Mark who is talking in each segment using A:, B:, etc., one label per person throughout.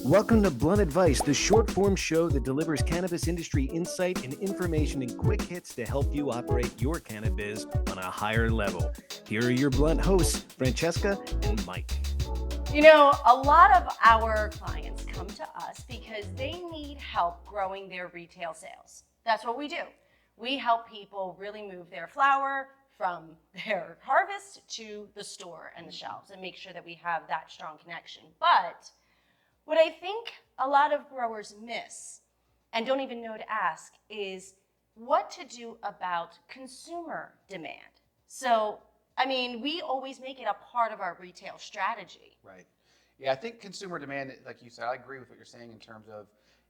A: Welcome to Blunt Advice, the short form show that delivers cannabis industry insight and information in quick hits to help you operate your cannabis on a higher level. Here are your blunt hosts, Francesca and Mike.
B: You know, a lot of our clients come to us because they need help growing their retail sales. That's what we do. We help people really move their flower from their harvest to the store and the shelves and make sure that we have that strong connection. But what I think a lot of growers miss and don't even know to ask is what to do about consumer demand. So, I mean, we always make it a part of our retail strategy.
C: Right. Yeah, I think consumer demand, like you said, I agree with what you're saying in terms of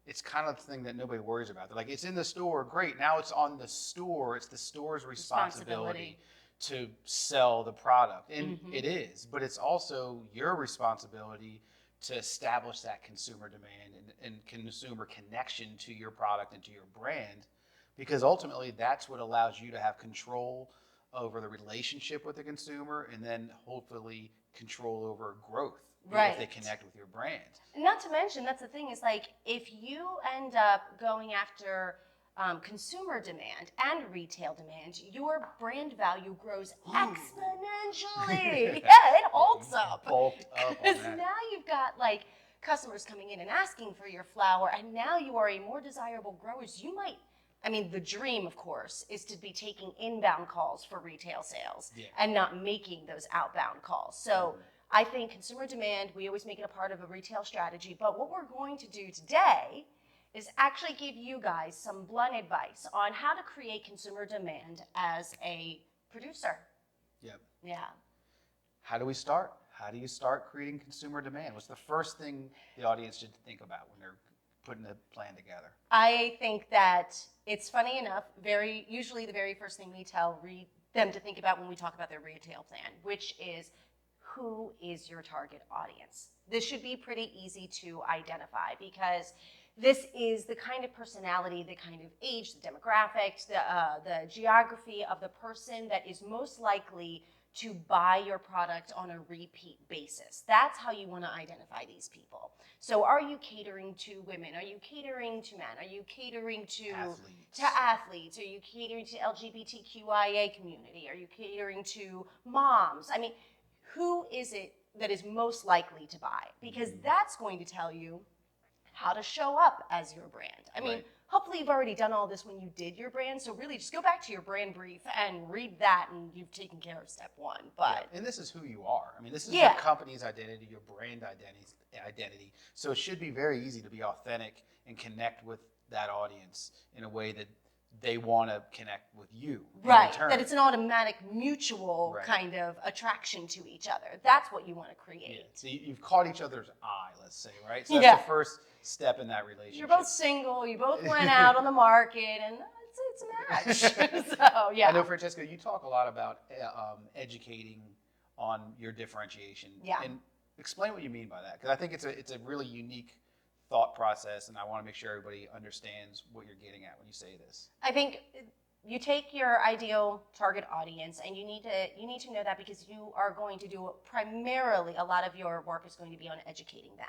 C: it's kind of the thing that nobody worries about. They're like, it's in the store, great. Now it's on the store. It's the store's responsibility to sell the product. And it is, but it's also your responsibility to establish that consumer demand and consumer connection to your product and to your brand, because ultimately that's what allows you to have control over the relationship with the consumer and then hopefully control over growth.
B: Right.
C: If they connect with your brand.
B: And not to mention, that's the thing, is like if you end up going after consumer demand and retail demand, your brand value grows exponentially. Yeah, it holds up. Because now you've got like customers coming in and asking for your flower, and now you are a more desirable grower. You might, I mean, the dream, of course, is to be taking inbound calls for retail sales and not making those outbound calls. So I think consumer demand, we always make it a part of a retail strategy. But what we're going to do today is actually give you guys some blunt advice on how to create consumer demand as a producer.
C: Yep.
B: Yeah.
C: How do we start? How do you start creating consumer demand? What's the first thing the audience should think about when they're putting a plan together?
B: I think that it's funny enough, usually the very first thing we tell them to think about when we talk about their retail plan, which is, who is your target audience? This should be pretty easy to identify because this is the kind of personality, the kind of age, the demographics, the geography of the person that is most likely to buy your product on a repeat basis. That's how you want to identify these people. So are you catering to women? Are you catering to men? Are you catering to athletes? Are you catering to LGBTQIA community? Are you catering to moms? I mean, who is it that is most likely to buy? Because that's going to tell you how to show up as your brand. I mean, hopefully you've already done all this when you did your brand, so really just go back to your brand brief and read that and you've taken care of step one. But
C: and this is who you are. I mean, this is your company's identity, your brand identity. So it should be very easy to be authentic and connect with that audience in a way that they want to connect with you.
B: Right, that it's an automatic mutual kind of attraction to each other. That's what you want to create.
C: Yeah. So you've caught each other's eye, let's say, right? So that's the first step in that relationship.
B: You're both single, you both went out on the market, and it's a match. So, yeah.
C: I know, Francesca, you talk a lot about educating on your differentiation.
B: Yeah.
C: And explain what you mean by that, because I think it's a really unique thought process, and I want to make sure everybody understands what you're getting at when you say this.
B: I think you take your ideal target audience, and you need to know that, because you are going to do primarily, a lot of your work is going to be on educating them.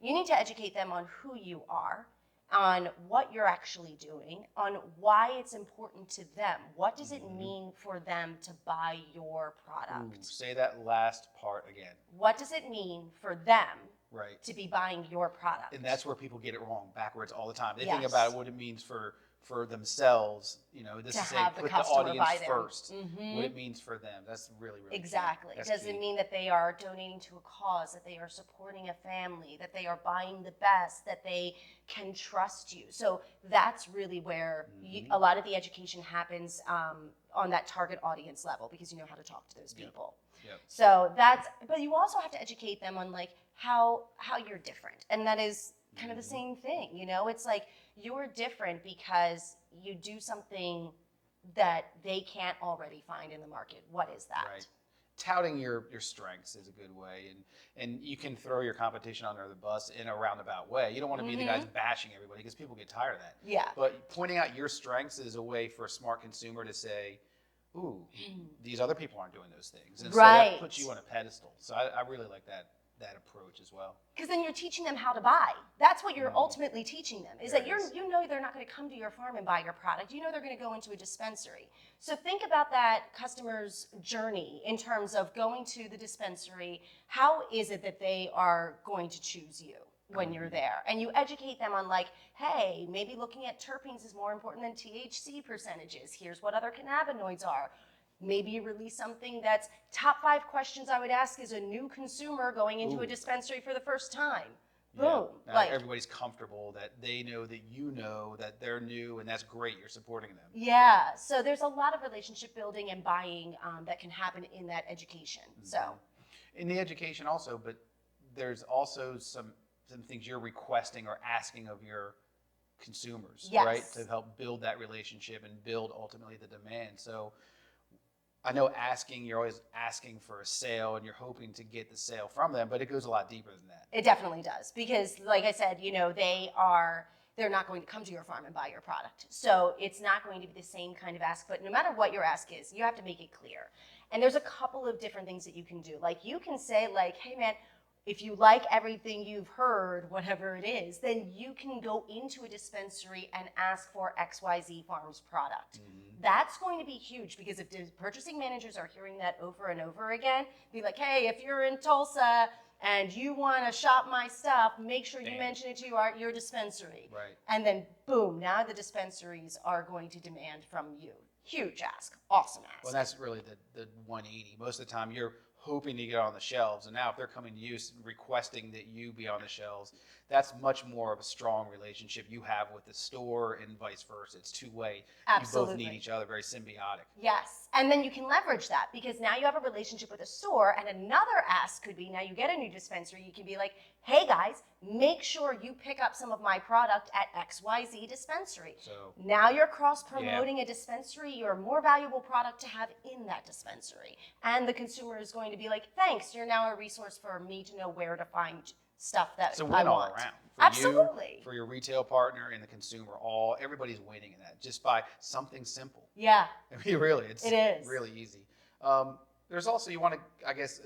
B: You need to educate them on who you are, on what you're actually doing, on why it's important to them. What does it mean for them to buy your product?
C: Ooh, say that last part again.
B: What does it mean for them to be buying your product?
C: And that's where people get it wrong, backwards all the time. They think about what it means for themselves, this is put the audience first, what it means for them. That's really, really
B: exactly. Does it mean that they are donating to a cause, that they are supporting a family, that they are buying the best, that they can trust you? So that's really where a lot of the education happens on that target audience level, because you know how to talk to those people.
C: Yep.
B: So but you also have to educate them on like how you're different, and that is kind of the same thing. It's like you're different because you do something that they can't already find in the market. What is that?
C: Right. Touting your strengths is a good way, and you can throw your competition under the bus in a roundabout way. You don't want to be the guys bashing everybody, because people get tired of that.
B: Yeah.
C: But pointing out your strengths is a way for a smart consumer to say, ooh, these other people aren't doing those things. And so that puts you on a pedestal. So I really like that that approach as well.
B: Because then you're teaching them how to buy. That's what you're ultimately teaching them, is that you know they're not going to come to your farm and buy your product. You know they're going to go into a dispensary. So think about that customer's journey in terms of going to the dispensary. How is it that they are going to choose you when you're there? And you educate them on like, hey, maybe looking at terpenes is more important than THC percentages. Here's what other cannabinoids are. Maybe you release something that's top 5 questions I would ask as a new consumer going into a dispensary for the first time. Boom.
C: Now everybody's comfortable that they know that you know that they're new, and that's great. You're supporting them.
B: Yeah. So there's a lot of relationship building and buying that can happen in that education. So
C: in the education also, but there's also some things you're requesting or asking of your consumers, right? To help build that relationship and build ultimately the demand. So I know you're always asking for a sale and you're hoping to get the sale from them, but it goes a lot deeper than that.
B: It definitely does, because like I said, they're not going to come to your farm and buy your product. So it's not going to be the same kind of ask, but no matter what your ask is, you have to make it clear. And there's a couple of different things that you can do. Like you can say like, hey man, if you like everything you've heard, whatever it is, then you can go into a dispensary and ask for XYZ Farms product. That's going to be huge, because if the purchasing managers are hearing that over and over again, be like, hey, if you're in Tulsa and you want to shop my stuff, make sure you mention it to your dispensary.
C: Right.
B: And then boom, now the dispensaries are going to demand from you. Huge ask, awesome ask.
C: Well, that's really the 180. Most of the time you're hoping to get on the shelves, and now if they're coming to you requesting that you be on the shelves, that's much more of a strong relationship you have with the store, and vice versa. It's two-way.
B: Absolutely.
C: You both need each other, very symbiotic.
B: Yes, and then you can leverage that, because now you have a relationship with a store, and another ask could be, now you get a new dispensary, you can be like, hey guys, make sure you pick up some of my product at XYZ dispensary.
C: So
B: now you're cross-promoting a dispensary, you're a more valuable product to have in that dispensary. And the consumer is going to be like, thanks, you're now a resource for me to know where to find stuff that
C: it's a
B: I
C: win all
B: want.
C: around. For
B: Absolutely.
C: you, for your retail partner, and the consumer, everybody's winning in that, just by something simple.
B: Yeah.
C: I mean, really, it
B: is
C: really easy. There's also, you want to, I guess,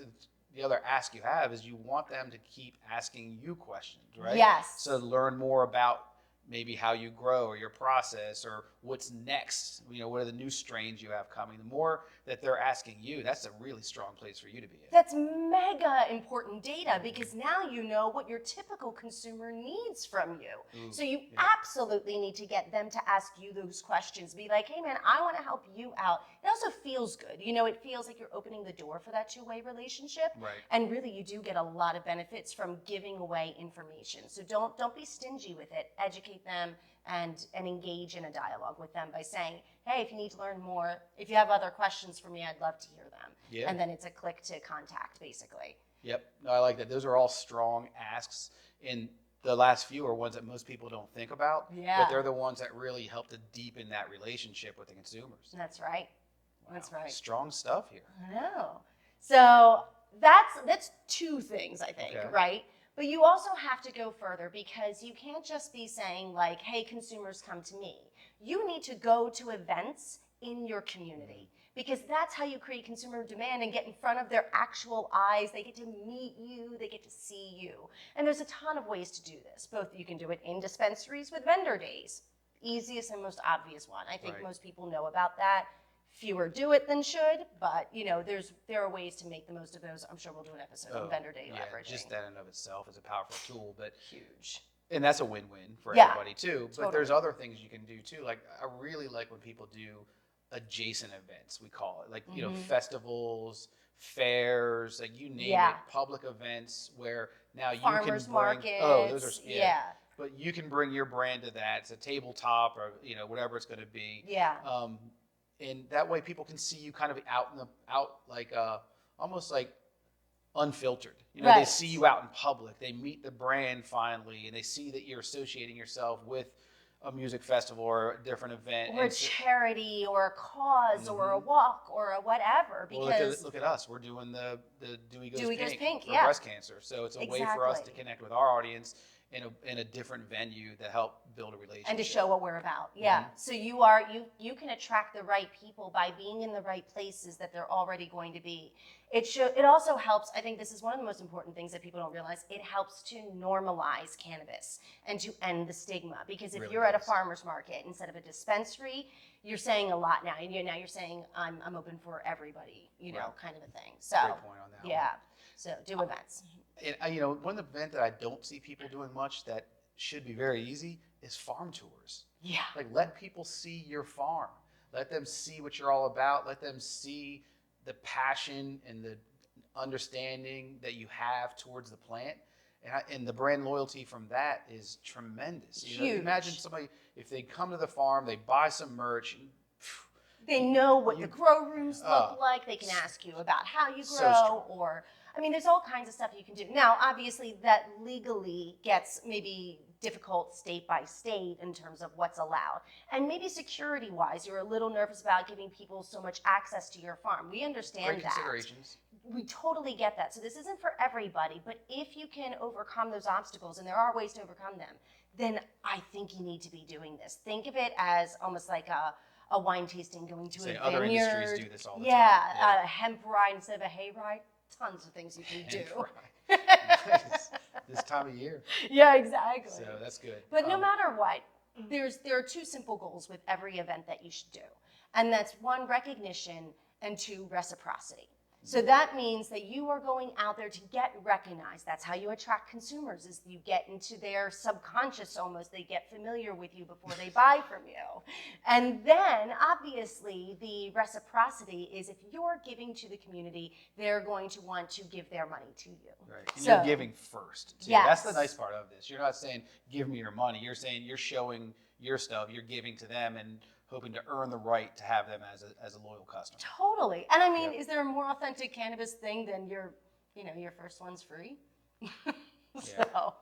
C: the other ask you have is you want them to keep asking you questions, right?
B: Yes.
C: So learn more about maybe how you grow, or your process, or what's next. What are the new strains you have coming? The more that they're asking you, that's a really strong place for you to be in.
B: That's mega important data, because now you know what your typical consumer needs from you. So you absolutely need to get them to ask you those questions. Be like, hey man, I want to help you out. It also feels good. It feels like you're opening the door for that two-way relationship.
C: Right.
B: And really you do get a lot of benefits from giving away information. So don't be stingy with it. Educate them and engage in a dialogue with them by saying, hey, if you need to learn more, if you have other questions for me, I'd love to hear them.
C: Yeah.
B: And then it's a click to contact, basically.
C: Yep. No, I like that. Those are all strong asks. And the last few are ones that most people don't think about.
B: Yeah.
C: But they're the ones that really help to deepen that relationship with the consumers.
B: That's right.
C: Wow.
B: That's right.
C: Strong stuff here.
B: I know. So that's two things, I think, right? But you also have to go further, because you can't just be saying like, hey, consumers, come to me. You need to go to events in your community, because that's how you create consumer demand and get in front of their actual eyes. They get to meet you, they get to see you. And there's a ton of ways to do this. Both you can do it in dispensaries with vendor days. Easiest and most obvious one. I think most people know about that. Fewer do it than should, but there are ways to make the most of those. I'm sure we'll do an episode on vendor day leveraging.
C: Just that in and of itself is a powerful tool, but
B: huge.
C: And that's a win-win for everybody too.
B: Totally.
C: But there's other things you can do too. Like I really like when people do adjacent events, we call it, like festivals, fairs, like you name it, public events where now
B: Farmers
C: you can bring
B: markets.
C: But you can bring your brand to that. It's a tabletop or whatever it's going to be.
B: Yeah.
C: And that way people can see you kind of almost like unfiltered. They see you out in public. They meet the brand finally, and they see that you're associating yourself with a music festival or a different event.
B: Or a charity or a cause or a walk or a whatever. Because
C: look at us. We're doing the Dewey Goes
B: Pink
C: for breast cancer. So it's a way for us to connect with our audience in a different venue to help build a relationship.
B: And to show what we're about. Yeah.
C: Mm-hmm.
B: So you can attract the right people by being in the right places that they're already going to be. It also helps, I think this is one of the most important things that people don't realize, it helps to normalize cannabis and to end the stigma. Because if
C: Really
B: you're at a
C: does.
B: farmer's market instead of a dispensary, you're saying a lot now. And now you're saying, I'm open for everybody,
C: Right.
B: kind of a thing. So
C: Great point on that one.
B: yeah. So do events.
C: And, one event that I don't see people doing much that should be very easy is farm tours.
B: Yeah.
C: Like, let people see your farm. Let them see what you're all about. Let them see the passion and the understanding that you have towards the plant. And the brand loyalty from that is tremendous.
B: Huge.
C: Imagine somebody, if they come to the farm, they buy some merch.
B: They know what the grow rooms look
C: Oh,
B: like. They can ask you about how you
C: so
B: grow,
C: strong.
B: or there's all kinds of stuff you can do. Now, obviously, that legally gets maybe difficult state by state in terms of what's allowed. And maybe security-wise, you're a little nervous about giving people so much access to your farm. We understand
C: Great
B: that.
C: considerations.
B: We totally get that. So this isn't for everybody, but if you can overcome those obstacles, and there are ways to overcome them, then I think you need to be doing this. Think of it as almost like a wine tasting, going to a vineyard.
C: Other industries do this all the time.
B: Yeah, a hemp ride instead of a hay ride. Tons of things you can do.
C: This time of year.
B: Yeah, exactly.
C: So that's good.
B: But no matter what, there are two simple goals with every event that you should do. And that's one, recognition, and two, reciprocity. So that means that you are going out there to get recognized. That's how you attract consumers, is you get into their subconscious almost. They get familiar with you before they buy from you. And then, obviously, the reciprocity is if you're giving to the community, they're going to want to give their money to you.
C: Right. And
B: So-
C: you're giving first, too. That's the
B: Yes.
C: nice part of this. You're not saying, give me your money. You're saying you're showing your stuff. You're giving to them and hoping to earn the right to have them as a loyal customer.
B: Totally. And
C: Yep.
B: is there a more authentic cannabis thing than your first one's free? So,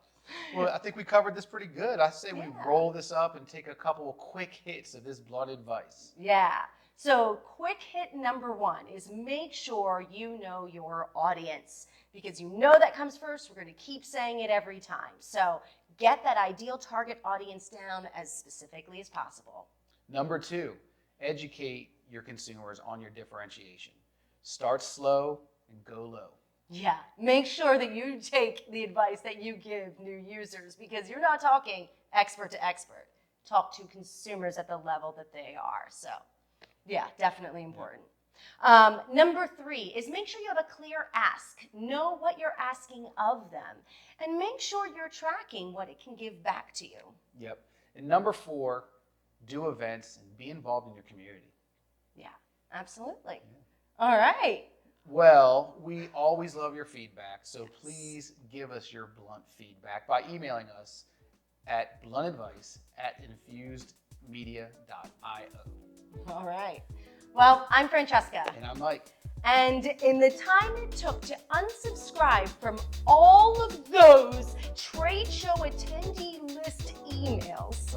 C: Well, I think we covered this pretty good. I say we
B: Yeah.
C: roll this up and take a couple of quick hits of this blunt advice.
B: yeah. So quick hit number one is make sure you know your audience, because that comes first. We're going to keep saying it every time. So get that ideal target audience down as specifically as possible.
C: Number 2, educate your consumers on your differentiation. Start slow and go low.
B: Yeah, make sure that you take the advice that you give new users, because you're not talking expert to expert. Talk to consumers at the level that they are. So, yeah, definitely important. Number 3 is make sure you have a clear ask. Know what you're asking of them, and make sure you're tracking what it can give back to you.
C: Yep. And number 4, do events and be involved in your community.
B: Yeah, absolutely. All right.
C: Well, we always love your feedback, so please give us your blunt feedback by emailing us at bluntadvice@infusedmedia.io.
B: All right. Well, I'm Francesca.
C: And I'm Mike.
B: And in the time it took to unsubscribe from all of those trade show attendee list emails,